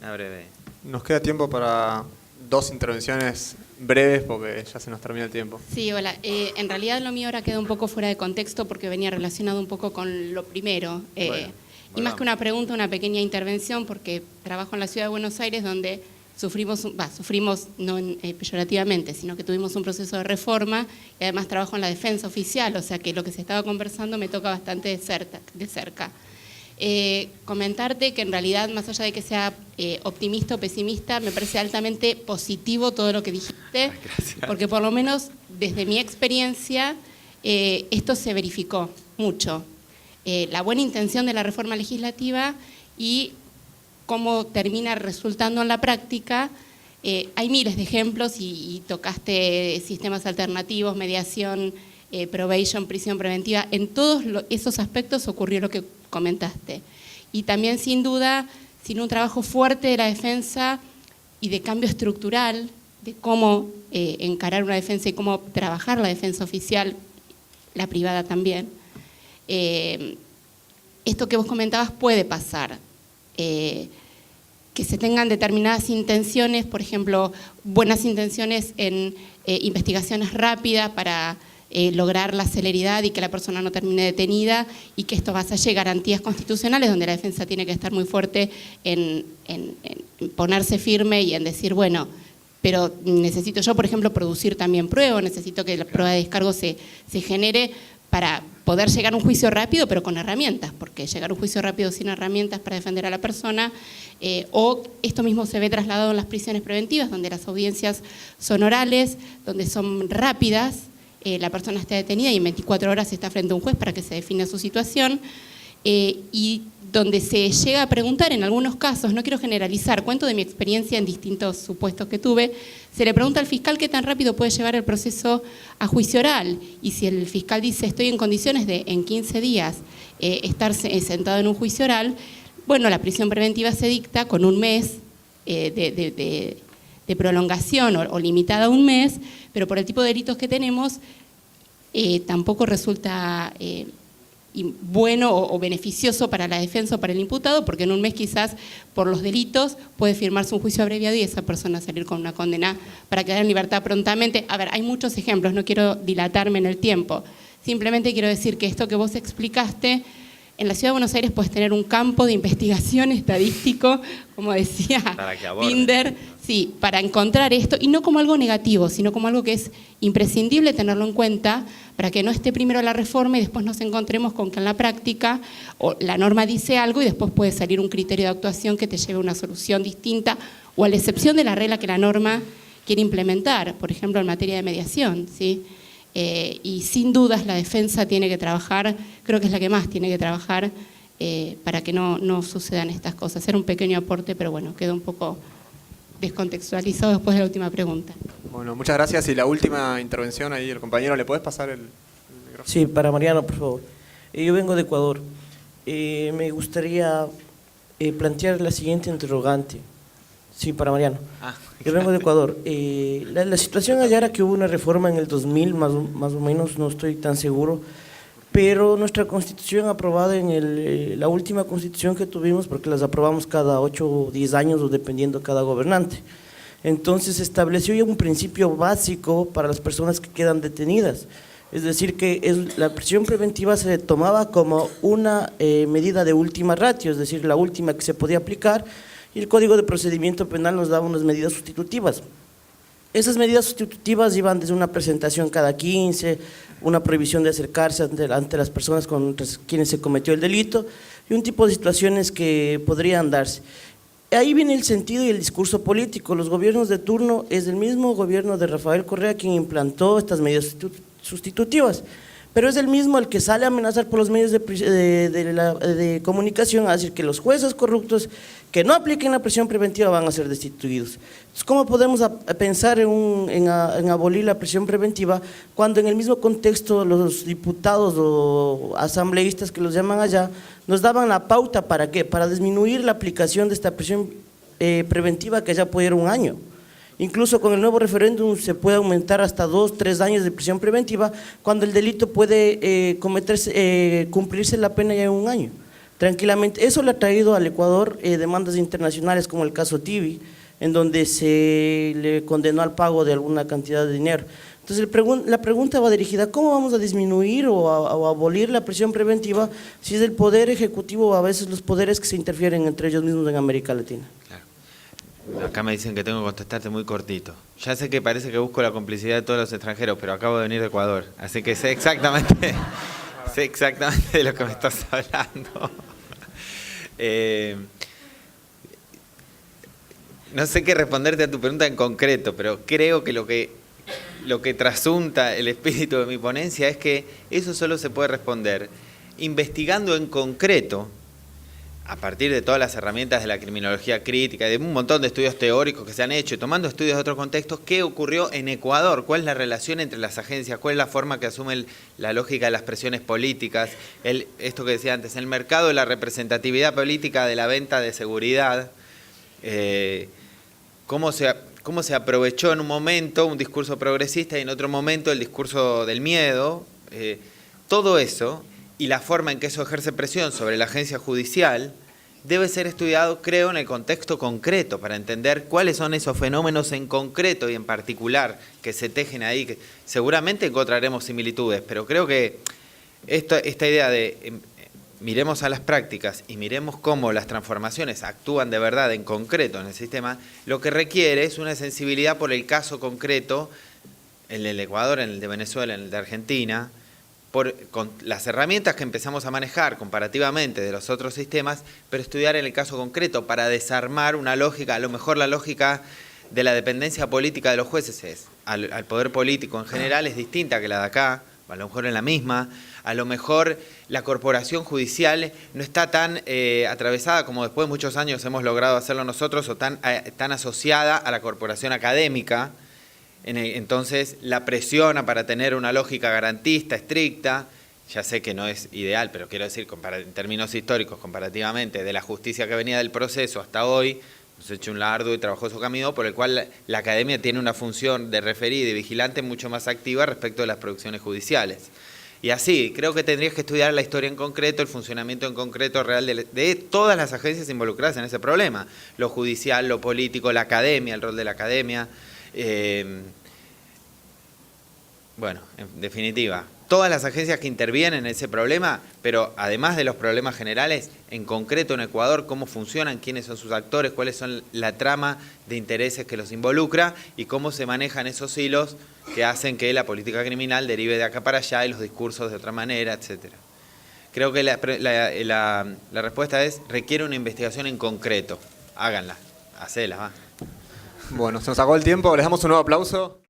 Una breve. Nos queda tiempo para 2 intervenciones breves porque ya se nos termina el tiempo. Sí, hola. En realidad lo mío ahora queda un poco fuera de contexto porque venía relacionado un poco con lo primero. Y más que una pregunta, una pequeña intervención, porque trabajo en la Ciudad de Buenos Aires donde sufrimos no peyorativamente, sino que tuvimos un proceso de reforma y además trabajo en la defensa oficial, o sea que lo que se estaba conversando me toca bastante de cerca. Comentarte que en realidad, más allá de que sea optimista o pesimista, me parece altamente positivo todo lo que dijiste, porque por lo menos desde mi experiencia esto se verificó mucho. La buena intención de la reforma legislativa y cómo termina resultando en la práctica. Hay miles de ejemplos y tocaste sistemas alternativos, mediación, probation, prisión preventiva. En todos esos aspectos ocurrió lo que comentaste. Y también, sin duda, sin un trabajo fuerte de la defensa y de cambio estructural, de cómo encarar una defensa y cómo trabajar la defensa oficial, la privada también, esto que vos comentabas puede pasar. Que se tengan determinadas intenciones, por ejemplo, buenas intenciones en investigaciones rápidas para lograr la celeridad y que la persona no termine detenida y que esto vasalle garantías constitucionales donde la defensa tiene que estar muy fuerte en ponerse firme y en decir, bueno, pero necesito yo, por ejemplo, producir también prueba, necesito que la prueba de descargo se genere para poder llegar a un juicio rápido, pero con herramientas, porque llegar a un juicio rápido sin herramientas para defender a la persona, o esto mismo se ve trasladado en las prisiones preventivas, donde las audiencias son orales, donde son rápidas, la persona está detenida y en 24 horas está frente a un juez para que se defina su situación, y donde se llega a preguntar en algunos casos, no quiero generalizar, cuento de mi experiencia en distintos supuestos que tuve, se le pregunta al fiscal qué tan rápido puede llevar el proceso a juicio oral, y si el fiscal dice estoy en condiciones de en 15 días estar sentado en un juicio oral, bueno, la prisión preventiva se dicta con un mes de prolongación o limitada a un mes, pero por el tipo de delitos que tenemos tampoco resulta bueno o beneficioso para la defensa o para el imputado, porque en un mes quizás por los delitos puede firmarse un juicio abreviado y esa persona salir con una condena para quedar en libertad prontamente. A ver, hay muchos ejemplos, no quiero dilatarme en el tiempo, simplemente quiero decir que esto que vos explicaste, en la Ciudad de Buenos Aires puedes tener un campo de investigación estadístico, como decía Binder, sí, para encontrar esto, y no como algo negativo, sino como algo que es imprescindible tenerlo en cuenta para que no esté primero la reforma y después nos encontremos con que en la práctica o la norma dice algo y después puede salir un criterio de actuación que te lleve a una solución distinta o a la excepción de la regla que la norma quiere implementar, por ejemplo en materia de mediación, ¿sí? Y sin dudas la defensa tiene que trabajar, creo que es la que más tiene que trabajar para que no sucedan estas cosas. Era un pequeño aporte, pero bueno, quedó un poco descontextualizado después de la última pregunta. Bueno, muchas gracias. Y la última intervención ahí, el compañero, ¿le podés pasar el micrófono? Sí, para Mariano, por favor. Yo vengo de Ecuador. Me gustaría plantear la siguiente interrogante. Sí, para Mariano. Yo vengo de Ecuador. La situación allá era que hubo una reforma en el 2000, más o menos, no estoy tan seguro, pero nuestra constitución aprobada en la última constitución que tuvimos, porque las aprobamos cada 8 o 10 años o dependiendo cada gobernante, entonces estableció ya un principio básico para las personas que quedan detenidas, es decir que la prisión preventiva se tomaba como una medida de última ratio, es decir, la última que se podía aplicar, y el Código de Procedimiento Penal nos daba unas medidas sustitutivas. Esas medidas sustitutivas iban desde una presentación cada 15, una prohibición de acercarse ante las personas contra quienes se cometió el delito y un tipo de situaciones que podrían darse. Ahí viene el sentido y el discurso político. Los gobiernos de turno es el mismo gobierno de Rafael Correa quien implantó estas medidas sustitutivas, pero es el mismo el que sale a amenazar por los medios de comunicación a decir que los jueces corruptos que no apliquen la prisión preventiva van a ser destituidos. Entonces, ¿cómo podemos pensar en abolir la prisión preventiva cuando en el mismo contexto los diputados o asambleístas que los llaman allá nos daban la pauta para qué? Para disminuir la aplicación de esta prisión preventiva que ya puede ir un año. Incluso con el nuevo referéndum se puede aumentar hasta 2, 3 años de prisión preventiva cuando el delito puede cumplirse la pena ya en un año. tranquilamente. Eso le ha traído al Ecuador demandas internacionales como el caso Tibi, en donde se le condenó al pago de alguna cantidad de dinero. Entonces la pregunta va dirigida: ¿cómo vamos a disminuir o a abolir la prisión preventiva si es el poder ejecutivo o a veces los poderes que se interfieren entre ellos mismos en América Latina? Claro. Acá me dicen que tengo que contestarte muy cortito. Ya sé que parece que busco la complicidad de todos los extranjeros, pero acabo de venir de Ecuador, así que sé exactamente de lo que me estás hablando. No sé qué responderte a tu pregunta en concreto, pero creo que lo que trasunta el espíritu de mi ponencia es que eso solo se puede responder investigando en concreto, a partir de todas las herramientas de la criminología crítica, de un montón de estudios teóricos que se han hecho, y tomando estudios de otros contextos, qué ocurrió en Ecuador, cuál es la relación entre las agencias, cuál es la forma que asume la lógica de las presiones políticas, esto que decía antes, el mercado de la representatividad política de la venta de seguridad, cómo se aprovechó en un momento un discurso progresista y en otro momento el discurso del miedo, todo eso, y la forma en que eso ejerce presión sobre la agencia judicial, debe ser estudiado, creo, en el contexto concreto, para entender cuáles son esos fenómenos en concreto y en particular que se tejen ahí, que seguramente encontraremos similitudes, pero creo que esta idea de miremos a las prácticas y miremos cómo las transformaciones actúan de verdad en concreto en el sistema, lo que requiere es una sensibilidad por el caso concreto, el del Ecuador, en el de Venezuela, en el de Argentina, con las herramientas que empezamos a manejar comparativamente de los otros sistemas, pero estudiar en el caso concreto para desarmar una lógica, a lo mejor la lógica de la dependencia política de los jueces al poder político en general es distinta que la de acá, a lo mejor es la misma, a lo mejor la corporación judicial no está tan atravesada como después de muchos años hemos logrado hacerlo nosotros, o tan asociada a la corporación académica. Entonces la presiona para tener una lógica garantista, estricta. Ya sé que no es ideal, pero quiero decir, en términos históricos, comparativamente, de la justicia que venía del proceso hasta hoy, hemos hecho un largo y trabajoso camino por el cual la academia tiene una función de referida y de vigilante mucho más activa respecto de las producciones judiciales. Y así, creo que tendrías que estudiar la historia en concreto, el funcionamiento en concreto real de todas las agencias involucradas en ese problema. Lo judicial, lo político, la academia, el rol de la academia. Bueno, en definitiva, todas las agencias que intervienen en ese problema, pero además de los problemas generales, en concreto en Ecuador, cómo funcionan, quiénes son sus actores, cuáles son la trama de intereses que los involucra y cómo se manejan esos hilos que hacen que la política criminal derive de acá para allá y los discursos de otra manera, etcétera. Creo que la respuesta es, requiere una investigación en concreto. Háganla, hacela, va. Bueno, se nos acabó el tiempo, les damos un nuevo aplauso.